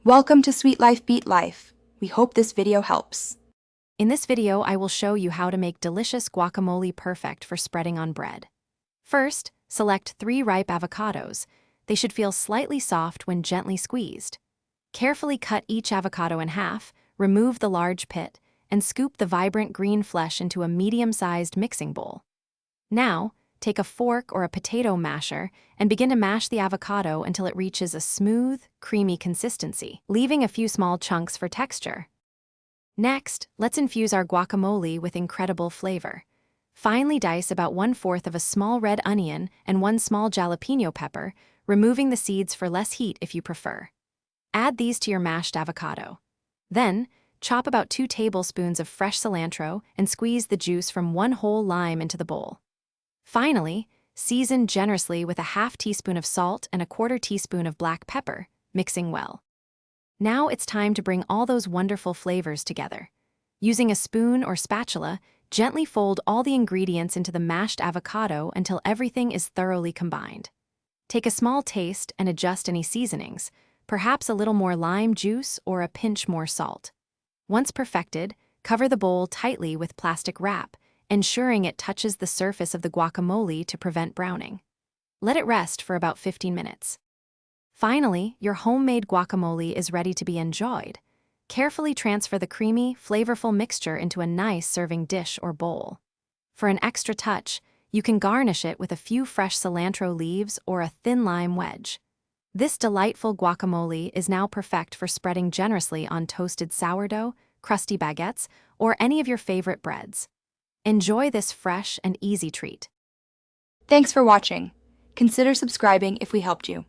Welcome to Sweet Life Beat Life. We hope this video helps. In this video, I will show you how to make delicious guacamole perfect for spreading on bread. First, select 3 ripe avocados. They should feel slightly soft when gently squeezed. Carefully cut each avocado in half, remove the large pit, and scoop the vibrant green flesh into a medium-sized mixing bowl. Now, take a fork or a potato masher and begin to mash the avocado until it reaches a smooth, creamy consistency, leaving a few small chunks for texture. Next, let's infuse our guacamole with incredible flavor. Finely dice about 1/4 of a small red onion and 1 small jalapeno pepper, removing the seeds for less heat if you prefer. Add these to your mashed avocado. Then, chop about 2 tablespoons of fresh cilantro and squeeze the juice from 1 whole lime into the bowl. Finally, season generously with a 1/2 teaspoon of salt and a 1/4 teaspoon of black pepper, mixing well. Now it's time to bring all those wonderful flavors together. Using a spoon or spatula, gently fold all the ingredients into the mashed avocado until everything is thoroughly combined. Take a small taste and adjust any seasonings, perhaps a little more lime juice or a pinch more salt. Once perfected, cover the bowl tightly with plastic wrap, ensuring it touches the surface of the guacamole to prevent browning. Let it rest for about 15 minutes. Finally, your homemade guacamole is ready to be enjoyed. Carefully transfer the creamy, flavorful mixture into a nice serving dish or bowl. For an extra touch, you can garnish it with a few fresh cilantro leaves or a thin lime wedge. This delightful guacamole is now perfect for spreading generously on toasted sourdough, crusty baguettes, or any of your favorite breads. Enjoy this fresh and easy treat. Thanks for watching. Consider subscribing if we helped you.